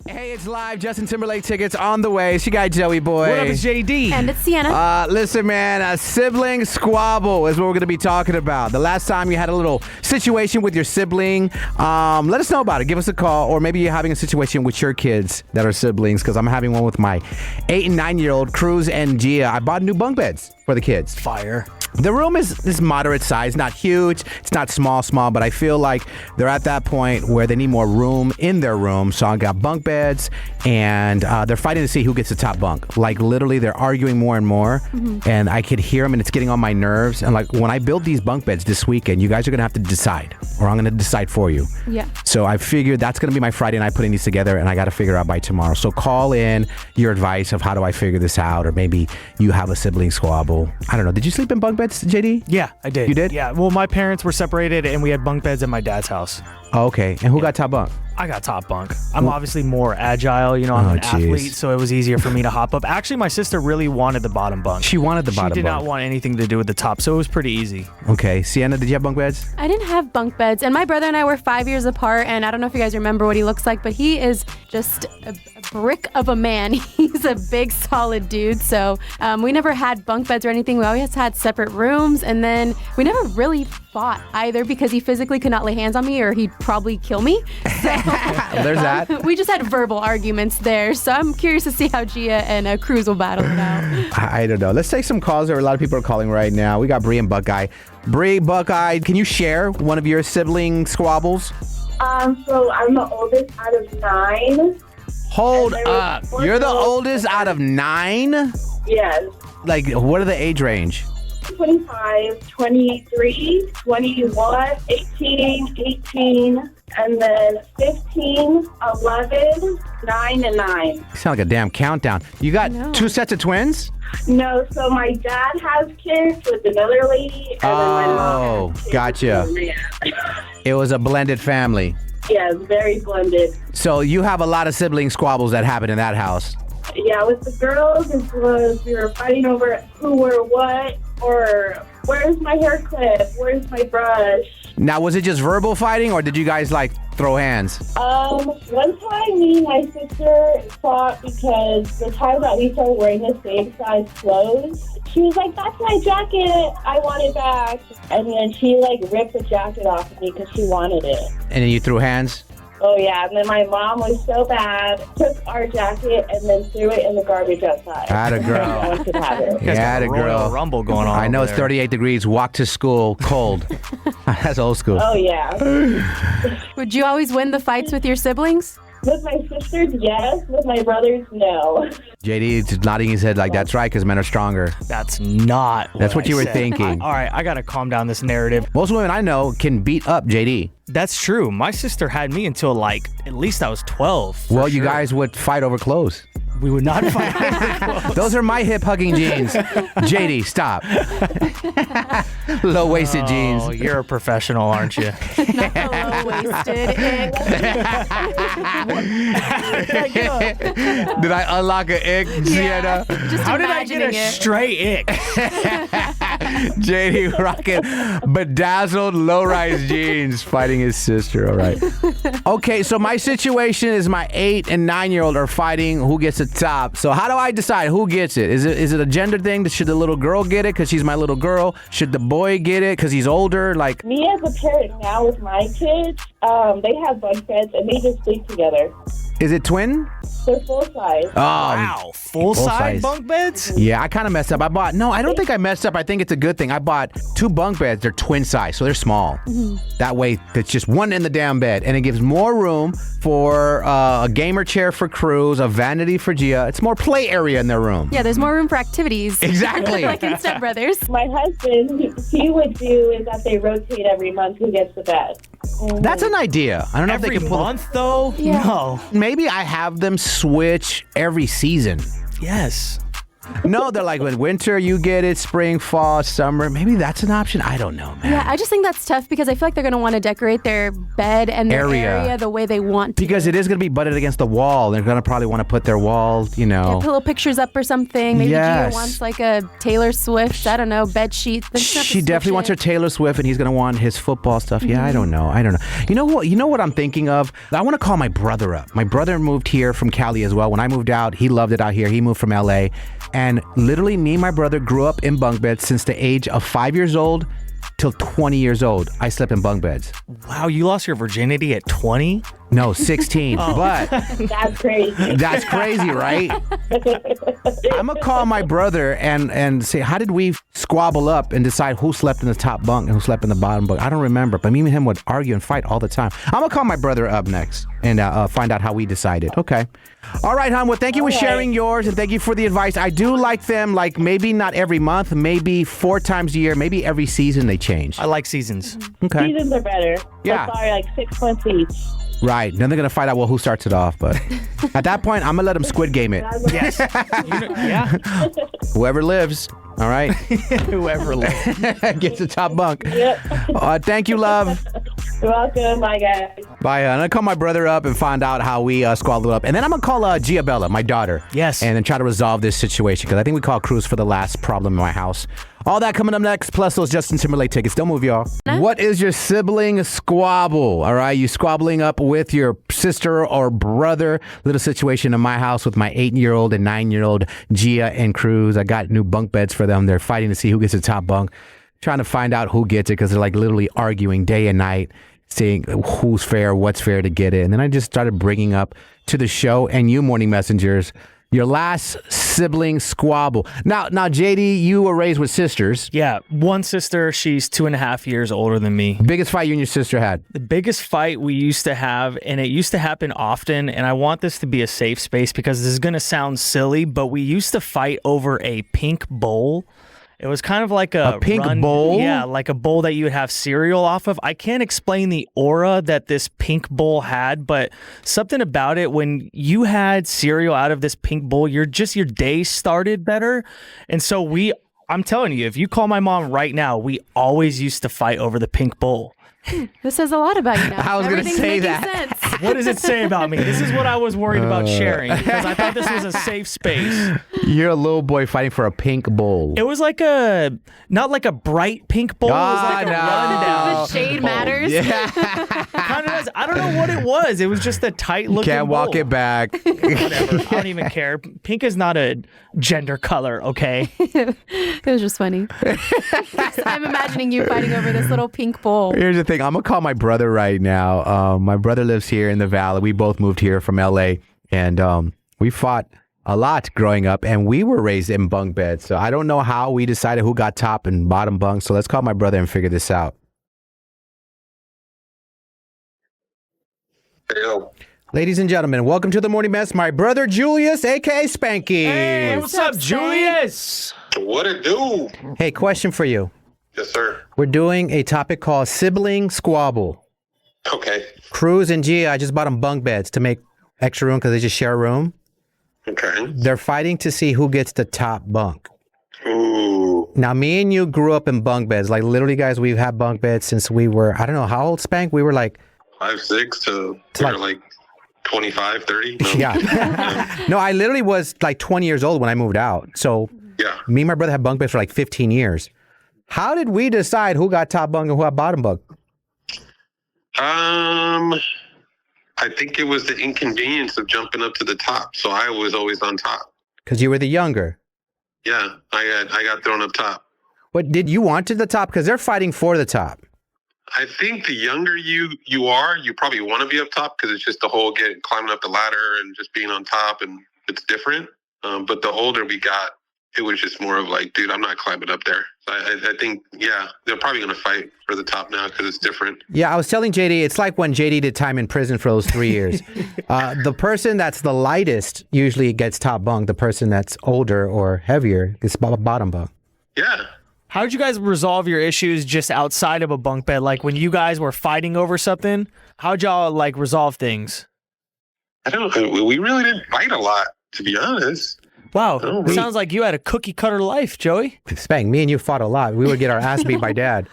Hey, it's live. Justin Timberlake tickets on the way. It's your guy, Joey Boy. What up, it's JD. And it's Sienna. Listen, man, a sibling squabble is what we're going to be talking about. The last time you had a little situation with your sibling, let us know about it. Give us a call, or maybe you're having a situation with your kids that are siblings, because I'm having one with my 8 and 9-year-old, Cruz and Gia. I bought new bunk beds for the kids. Fire. The room is moderate size, not huge. It's not small, but I feel like they're at that point where they need more room in their room. So I got bunk beds, and they're fighting to see who gets the top bunk. Like, literally, they're arguing more and more, and I could hear them, and it's getting on my nerves. And like, when I build these bunk beds this weekend, you guys are going to have to decide, or I'm going to decide for you. Yeah. So I figured that's going to be my Friday night putting these together, and I got to figure out by tomorrow. So call in your advice of how do I figure this out, or maybe you have a sibling squabble. I don't know. Did you sleep in bunk beds, JD? Yeah, I did. You did? Yeah. Well, my parents were separated, and we had bunk beds at my dad's house. Oh, okay. And who got top bunk? I got top bunk. I'm obviously more agile. You know, I'm an athlete, so it was easier for me to hop up. Actually, my sister really wanted the bottom bunk. She wanted the bottom bunk. She did not want anything to do with the top, so it was pretty easy. Okay. Sienna, did you have bunk beds? I didn't have bunk beds, and my brother and I were 5 years apart, and I don't know if you guys remember what he looks like, but he is just a brick of a man. He's a big, solid dude, so we never had bunk beds or anything. We always had separate rooms, and then we never really fought either because he physically could not lay hands on me or he'd probably kill me. So, There's that. We just had verbal arguments there, so I'm curious to see how Gia and Cruz will battle it out. I don't know. Let's take some calls. There are a lot of people are calling right now. We got Bree and Buckeye. Bree, Buckeye, can you share one of your sibling squabbles? So I'm the oldest out of 9. Hold up. You're the oldest out of 9? Yes. Like, what are the age range? 25, 23, 21, 18, 18, and then 15, 11, 9, and 9. You sound like a damn countdown. You got two sets of twins? No, so my dad has kids with another lady, and then my mom has kids gotcha. with a man. It was a blended family. Yes, very blended. So you have a lot of sibling squabbles that happen in that house. Yeah, with the girls, we were fighting over who wore what, or where's my hair clip, where's my brush. Now, was it just verbal fighting, or did you guys, like, throw hands? One time me and my sister fought because the time that we started wearing the same size clothes, she was like, that's my jacket, I want it back. And then she, like, ripped the jacket off of me because she wanted it. And then you threw hands? Oh, yeah, and then my mom was so bad, took our jacket and then threw it in the garbage outside. Atta girl. No one could have it. Atta girl. Royal Rumble going on. I know over it's there. 38 degrees, walk to school, cold. That's old school. Oh, yeah. Would you always win the fights with your siblings? With my sisters, yes. With my brothers, no. JD is nodding his head like, that's right, because men are stronger. That's not That's what I you were said. thinking. All right, I got to calm down this narrative. Most women I know can beat up JD. That's true. My sister had me until, like, at least I was 12. for Well, you sure. guys would fight over clothes. We would not fight. Those are my hip-hugging jeans. JD, stop. Low-waisted jeans. Oh, you're a professional, aren't you? Not low-waisted. Did I unlock an ick, Sienna? Just How did I get a imagining it. straight ick? JD rocking bedazzled low-rise jeans fighting his sister. All right. Okay, so my situation is my 8 and 9-year-old are fighting who gets the top. So how do I decide who gets it? Is it a gender thing? Should the little girl get it because she's my little girl? Should the boy get it because he's older? Like, Me as a parent now with my kids, they have bunk beds and they just sleep together. is it twin? They're full size. Oh, Wow, full-size size. bunk beds? yeah, I kind of messed up. I don't think I messed up. I think it's a good thing. I bought 2 bunk beds. They're twin size, so they're small. That way, it's just one in the damn bed, and it gives more room for a gamer chair for Cruz, a vanity for Gia. It's more play area in their room. Yeah, there's more room for activities. Exactly. Like in Step Brothers. My husband, he would do is that they rotate every month who gets the bed. That's an idea. I don't know if Every they can pull. month, though? Yeah. No. Maybe I have them switch every season. Yes. No, they're like, when winter, you get it, spring, fall, summer. Maybe that's an option. I don't know, man. Yeah, I just think that's tough because I feel like they're going to want to decorate their bed and their area the way they want to. Because it is going to be butted against the wall. They're going to probably want to put their wall, you know. Yeah, put little pictures up or something. Maybe Yes. Gia wants like a Taylor Swift, I don't know, bed sheet. She definitely wants her Taylor Swift, and he's going to want his football stuff. Yeah, I don't know. You know what I'm thinking of? I want to call my brother up. My brother moved here from Cali as well. When I moved out, he loved it out here. He moved from LA. And literally, me and my brother grew up in bunk beds since the age of 5 years old till 20 years old. I slept in bunk beds. Wow, you lost your virginity at 20? No, 16. But That's crazy. that's crazy, right? I'm going to call my brother and say, how did we squabble up and decide who slept in the top bunk and who slept in the bottom bunk? I don't remember, but me and him would argue and fight all the time. I'm going to call my brother up next and find out how we decided. Okay. All right, hon. Well, thank you for sharing yours, and thank you for the advice. I do like them, like maybe not every month, maybe 4 times a year, maybe every season they change. I like seasons. Okay. Seasons are better. Yeah. So sorry, like 6 months each. Right. Then they're going to find out, well, who starts it off. But at that point, I'm going to let them Squid Game it. Yes. Yeah. Whoever lives. All right. Whoever lives. Gets the top bunk. Yep. Thank you, love. You're welcome. Bye, guys. Bye. I'm going to call my brother up and find out how we squabbled up. And then I'm going to call Giabella, my daughter. Yes. And then try to resolve this situation because I think we called Cruz for the last problem in my house. All that coming up next, plus those Justin Timberlake tickets. Don't move, y'all. What is your sibling squabble? All right, you squabbling up with your sister or brother. Little situation in my house with my 8-year-old and 9-year-old Gia and Cruz. I got new bunk beds for them. They're fighting to see who gets the top bunk. Trying to find out who gets it because they're like literally arguing day and night, seeing who's fair, what's fair to get it. And then I just started bringing up to the show and you morning messengers, your last sibling squabble. Now, JD, you were raised with sisters. Yeah, one sister, she's 2.5 years older than me. Biggest fight you and your sister had? The biggest fight we used to have, and it used to happen often, and I want this to be a safe space because this is going to sound silly, but we used to fight over a pink bowl. It was kind of like a pink bowl? Yeah, like a bowl that you would have cereal off of. I can't explain the aura that this pink bowl had, but something about it, when you had cereal out of this pink bowl, your day started better. And so I'm telling you, if you call my mom right now, we always used to fight over the pink bowl. This says a lot about you now. I was going to Everything's say making that. sense. What does it say about me? This is what I was worried about sharing because I thought this was a safe space. You're a little boy fighting for a pink bowl. It was like not like a bright pink bowl. It was like a rundown. The shade matters. Yeah. Kind of does. I don't know what it was. It was just a tight looking Can't walk bowl. it back. Whatever. I don't even care. Pink is not a gender color, okay? It was just funny. I'm imagining you fighting over this little pink bowl. Here's the thing. I'm going to call my brother right now. My brother lives here in the Valley. We both moved here from LA, and we fought a lot growing up, and we were raised in bunk beds. So I don't know how we decided who got top and bottom bunk. So let's call my brother and figure this out. Yo. Ladies and gentlemen, welcome to the Morning Mess. My brother Julius, a.k.a. Spanky. Hey, what's up, Julius? What it do? Hey, question for you. Yes, sir. We're doing a topic called Sibling Squabble. Okay. Cruz and Gia, I just bought them bunk beds to make extra room because they just share a room. Okay. They're fighting to see who gets the top bunk. Ooh. Now, me and you grew up in bunk beds. Like, literally, guys, we've had bunk beds since we were, I don't know, how old, Spank? We were like... 5'6" to like 25, 30? No. Yeah. No, I literally was like 20 years old when I moved out. So, Yeah. me and my brother had bunk beds for like 15 years. How did we decide who got top bunk and who got bottom bunk? I think it was the inconvenience of jumping up to the top, so I was always on top. Because you were the younger. Yeah, I got thrown up top. What, did you want to the top? Because they're fighting for the top. I think the younger you are, you probably want to be up top because it's just the whole climbing up the ladder and just being on top, and it's different. But the older we got, it was just more of like, dude, I'm not climbing up there. So I think, yeah, they're probably going to fight for the top now because it's different. Yeah, I was telling JD, it's like when JD did time in prison for those 3 years. The person that's the lightest usually gets top bunk. The person that's older or heavier gets bottom bunk. Yeah. How did you guys resolve your issues just outside of a bunk bed? Like when you guys were fighting over something, how'd y'all like resolve things? I don't know. We really didn't fight a lot, to be honest. Wow, Oh, really? sounds like you had a cookie cutter life, Joey. Spank, me and you fought a lot. We would get our ass beat by Dad.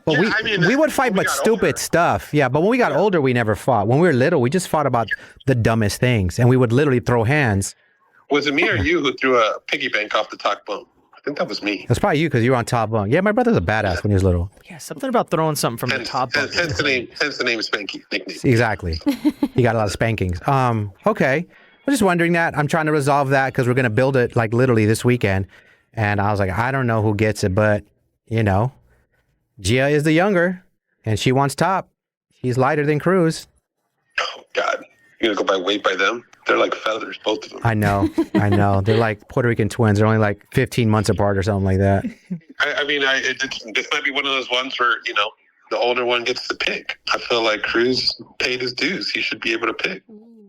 But we would fight when we about got stupid older. stuff. Yeah, but when we got older, we never fought. When we were little, we just fought about the dumbest things. And we would literally throw hands. Was it me or you who threw a piggy bank off the top bunk? I think that was me. That's probably you because you were on top bunk. Yeah, my brother's a badass when he was little. Yeah, something about throwing something from the top bunk. Hence the name Spanky nickname. Exactly. He got a lot of spankings. Okay. I'm just wondering that. I'm trying to resolve that because we're going to build it like literally this weekend. And I was like, I don't know who gets it, but you know, Gia is the younger and she wants top. She's lighter than Cruz. Oh God, you're gonna go by weight by them? They're like feathers, both of them. I know. They're like Puerto Rican twins. They're only like 15 months apart or something like that. This might be one of those ones where the older one gets to pick. I feel like Cruz paid his dues. He should be able to pick.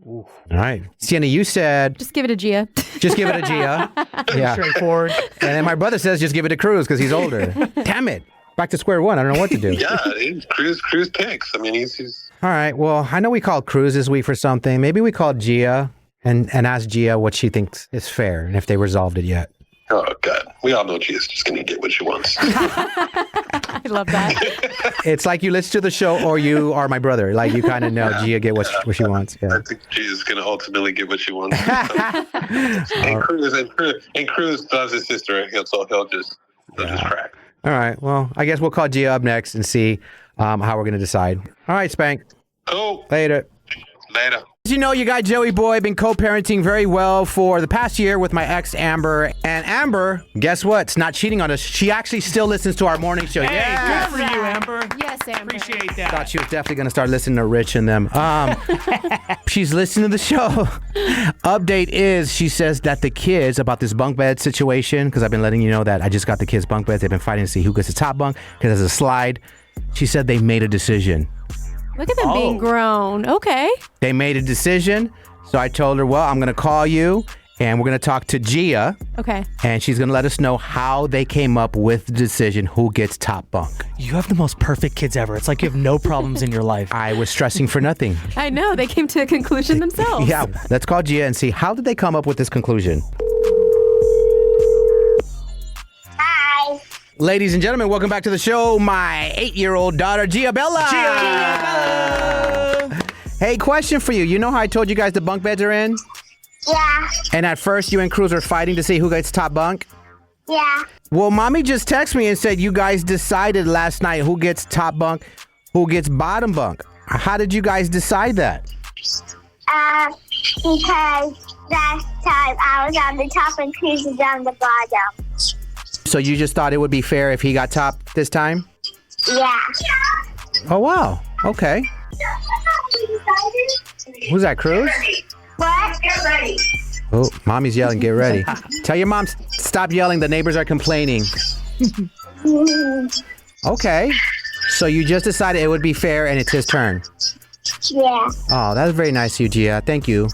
All right. Sienna, you said Just give it to Gia. just give it to Gia. Yeah. Straightforward. And then my brother says just give it to Cruz because he's older. Damn it. Back to square one. I don't know what to do. Yeah, Cruz picks. I mean, he's All right. Well, I know we called Cruz this week for something. Maybe we called Gia and asked Gia what she thinks is fair and if they resolved it yet. oh God. We all know Gia's just gonna get what she wants. I love that. It's like you listen to the show or you are my brother. Like you kind of know Gia get what she wants. Yeah. I think Gia's gonna ultimately get what she wants. and Cruz loves his sister. He'll just crack. All right. Well, I guess we'll call Gia up next and see how we're going to decide. All right, Spank. Cool. Later. Later. As you know, your guy Joey Boy been co-parenting very well for the past year with my ex Amber. And Amber, guess what? It's not cheating on us. She actually still listens to our morning show. Hey, Yeah. good for you, Amber. Yes, Amber. Appreciate that. Thought she was definitely going to start listening to Rich and them. She's listening to the show. Update is she says that the kids, about this bunk bed situation, because I've been letting you know that I just got the kids bunk beds. They've been fighting to see who gets the top bunk because there's a slide. She said they made a decision. Look at them being grown. Okay. They made a decision. So I told her, well, I'm going to call you and we're going to talk to Gia. Okay. And she's going to let us know how they came up with the decision who gets top bunk. You have the most perfect kids ever. It's like you have no problems in your life. I was stressing for nothing. I know. They came to a conclusion themselves. Yeah, let's call Gia and see how did they come up with this conclusion. Hi. Ladies and gentlemen, welcome back to the show. My 8-year-old daughter, Gia Bella. Hey, question for you. You know how I told you guys the bunk beds are in? Yeah. And at first you and Cruz were fighting to see who gets top bunk? Yeah. Well, mommy just texted me and said you guys decided last night who gets top bunk, who gets bottom bunk. How did you guys decide that? Because last time I was on the top and Chris was on the bottom. So you just thought it would be fair if he got top this time? Yeah. Oh, wow. Okay. Who's that, Cruz? What? Get ready. Oh, mommy's yelling, get ready. Tell your mom, stop yelling, the neighbors are complaining. Okay. So you just decided it would be fair and it's his turn. Yeah. Oh, that's very nice of you, Gia. Thank you.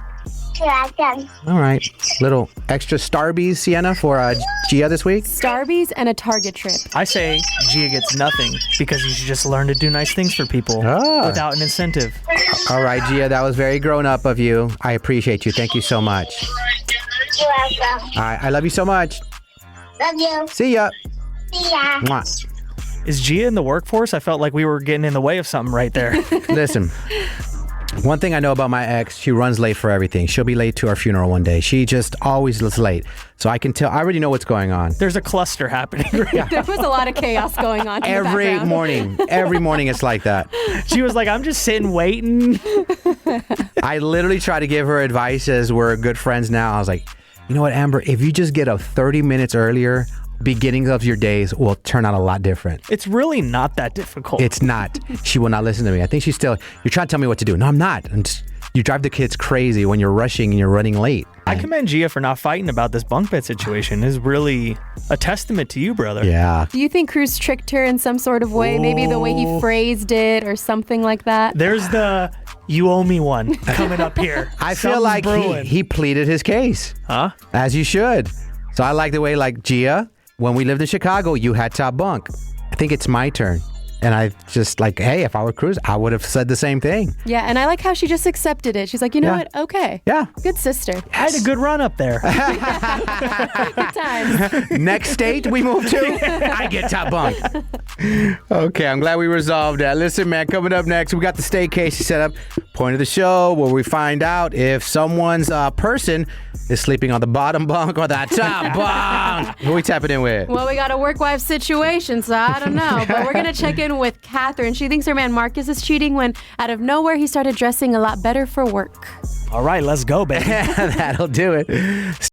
Yeah, again. All right. Little extra Starbies, Sienna, for Gia this week? Starbies and a Target trip. I say Gia gets nothing because you should just learn to do nice things for people without an incentive. All right, Gia, that was very grown up of you. I appreciate you. Thank you so much. You're welcome. All right, I love you so much. Love you. See ya. See ya. Mwah. Is Gia in the workforce? I felt like we were getting in the way of something right there. Listen, one thing I know about my ex, she runs late for everything. She'll be late to our funeral one day. She just always is late. So I can tell, I already know what's going on. There's a cluster happening right now. There was a lot of chaos going on in the Every background. morning it's like that. She was like, I'm just sitting waiting. I literally try to give her advice as we're good friends now. I was like, you know what, Amber, if you just get up 30 minutes earlier, beginnings of your days will turn out a lot different. It's really not that difficult. It's not. She will not listen to me. I think she's still, you're trying to tell me what to do. No, I'm not. You drive the kids crazy when you're rushing and you're running late. I commend Gia for not fighting about this bunk bed situation. Is really a testament to you, brother. Yeah. Do you think Cruz tricked her in some sort of way? Maybe the way he phrased it or something like that? There's the you owe me one coming up here. I feel like he pleaded his case. Huh? As you should. So I like the way, like, Gia, when we lived in Chicago, you had top bunk. I think it's my turn. And I just like, hey, if I were Cruz, I would have said the same thing. Yeah, and I like how she just accepted it. She's like, you know Yeah. what? Okay. Yeah. Good sister. I had a good run up there. Good times. Next state we move to, I get top bunk. Okay, I'm glad we resolved that. Listen, man, coming up next, we got the Staycation set up. Point of the show where we find out if someone's person is sleeping on the bottom bunk or the top bunk. Who we tapping in with? Well, we got a work-wife situation, so I don't know. But we're going to check in with Catherine. She thinks her man Marcus is cheating when, out of nowhere, he started dressing a lot better for work. All right, let's go, baby. That'll do it.